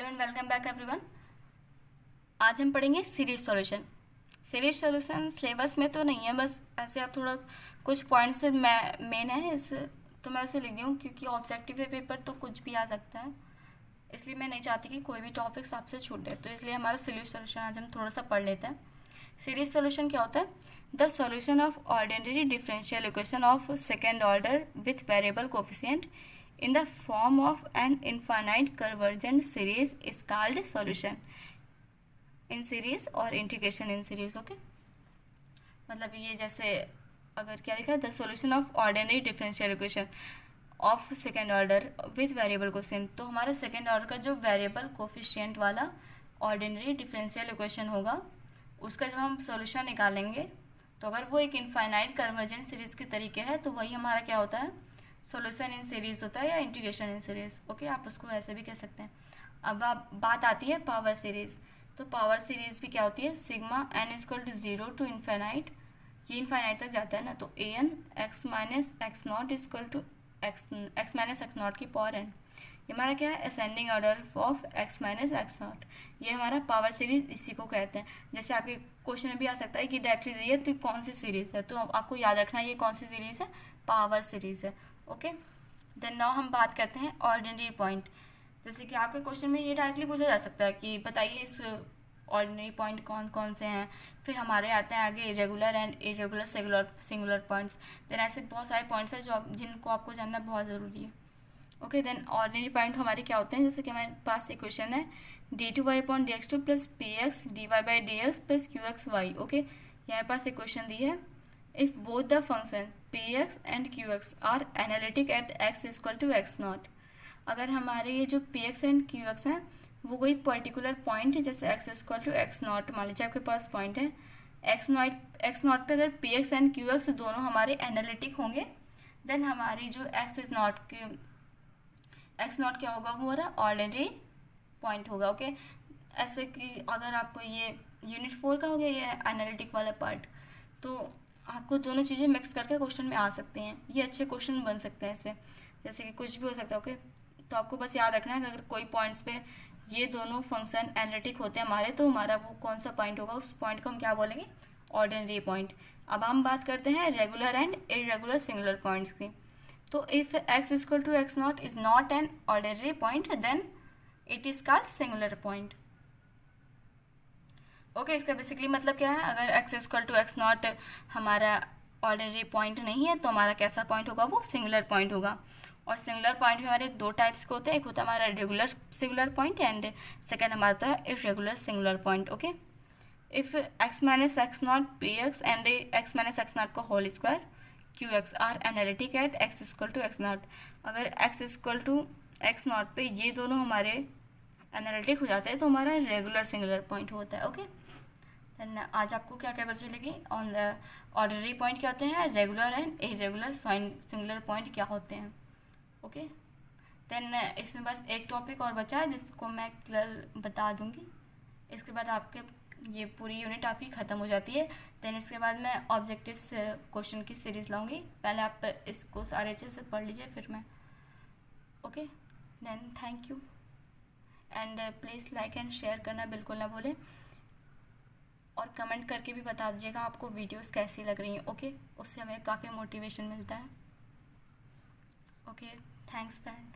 And welcome back everyone. आज हम पढ़ेंगे series solution. Series solution syllabus में तो नहीं है, बस ऐसे आप थोड़ा कुछ पॉइंट्स मेन है इस, तो मैं उसे लिख दी हूँ क्योंकि ऑब्जेक्टिव पेपर तो कुछ भी आ सकता है, इसलिए मैं नहीं चाहती कि कोई भी टॉपिक्स आपसे छूटे, तो इसलिए हमारा सीरीज सॉल्यूशन आज हम थोड़ा सा पढ़ लेते हैं। सीरीज सॉल्यूशन क्या होता है? The solution of ordinary differential equation of second order with variable coefficient in the form of an infinite convergent series is called solution in series और integration in series। ओके, मतलब ये जैसे अगर क्या लिखा है, the solution of ordinary differential equation of second order with variable coefficient, तो हमारे सेकेंड ऑर्डर का जो वेरिएबल कोफिशिएंट वाला ऑर्डिनरी डिफरेंशियल इक्वेशन होगा उसका जब हम सॉल्यूशन निकालेंगे, तो अगर वो एक इनफाइनाइट कन्वर्जेंट सीरीज के तरीके है तो वही हमारा क्या होता है, सॉल्यूशन इन सीरीज होता है या इंटीग्रेशन इन सीरीज। ओके, आप उसको ऐसे भी कह सकते हैं। अब आप बात आती है पावर सीरीज, तो पावर सीरीज भी क्या होती है, sigma n equal to 0 to infinite, ये इन्फाइनाइट तक जाता है ना, तो a n x minus x naught equal to x minus x naught की पावर एन, ये हमारा क्या है, ascending order of x minus x naught, ये हमारा पावर सीरीज इसी को कहते हैं। जैसे आपके क्वेश्चन में भी आ सकता है कि डायरेक्टली दी है तो कौन सी सीरीज है, तो आपको याद रखना है ये कौन सी सीरीज है, पावर सीरीज है। ओके, देन नाउ हम बात करते हैं ऑर्डिनरी पॉइंट। जैसे कि आपके क्वेश्चन में ये डायरेक्टली पूछा जा सकता है कि बताइए इस ऑर्डिनरी पॉइंट कौन कौन से हैं, फिर हमारे आते हैं आगे regular and irregular singular points. Then ऐसे बहुत सारे पॉइंट्स हैं जिनको आपको जानना बहुत ज़रूरी है। ओके, देन ऑर्डिनरी पॉइंट हमारे क्या होते हैं, जैसे कि हमारे पास इक्वेशन है d2y/dx2 plus P X D Y by D X plus Q X Y. Okay, यहाँ पास इक्वेशन दी है, if both the function px and qx are analytic at x equal to x not, अगर हमारे ये जो px and qx हैं वो कोई पर्टिकुलर पॉइंट है, जैसे x equal to x not, मान लीजिए आपके पास पॉइंट है एक्स नॉट पे अगर px एंड qx दोनों हमारे एनालिटिक होंगे, देन हमारी जो एक्स नॉट क्या होगा, वो हमारा ऑर्डिनरी पॉइंट होगा। ओके, ऐसे कि अगर आपको ये यूनिट 4 का हो गया ये एनालिटिक वाला पार्ट, तो आपको दोनों चीज़ें मिक्स करके क्वेश्चन में आ सकते हैं, ये अच्छे क्वेश्चन बन सकते हैं इससे, जैसे कि कुछ भी हो सकता है। ओके, तो आपको बस याद रखना है कि अगर कोई पॉइंट्स पे ये दोनों फंक्शन एनालिटिक होते हैं हमारे, तो हमारा वो कौन सा पॉइंट होगा, उस पॉइंट को हम क्या बोलेंगे, ऑर्डिनरी पॉइंट। अब हम बात करते हैं regular and irregular singular points की। तो if X equal to x not is not an ordinary point then it is called singular point. Okay, इसका बेसिकली मतलब क्या है, अगर x equal to x not हमारा ऑर्डिनरी पॉइंट नहीं है तो हमारा कैसा पॉइंट होगा, वो सिंगुलर पॉइंट होगा। और सिंगुलर पॉइंट भी हमारे दो टाइप्स के होते हैं, एक होता है हमारा regular singular point and second हमारा होता है irregular singular point. Okay, if x minus x naught p x and x minus x naught का whole square q x are analytic at x equal to x not, अगर x equal to x not पे ये दोनों हमारे analytic हो जाते हैं तो हमारा रेगुलर सिंगुलर पॉइंट होता है। ओके, देन आज आपको क्या क्या पता चलेगी, ऑन द ऑर्डिनरी पॉइंट क्या होते हैं, regular and irregular singular point क्या होते हैं। ओके, देन इसमें बस एक टॉपिक और बचा है जिसको मैं कल बता दूंगी, इसके बाद आपके ये पूरी यूनिट आपकी ख़त्म हो जाती है। देन इसके बाद मैं ऑब्जेक्टिव्स क्वेश्चन की सीरीज़ लाऊंगी, पहले आप इसको सारे अच्छे से पढ़ लीजिए फिर मैं। Okay, then thank you and please like and share करना बिल्कुल ना भूलें, और कमेंट करके भी बता दीजिएगा आपको वीडियोस कैसी लग रही हैं। ओके, उससे हमें काफ़ी मोटिवेशन मिलता है। Okay, thanks friend.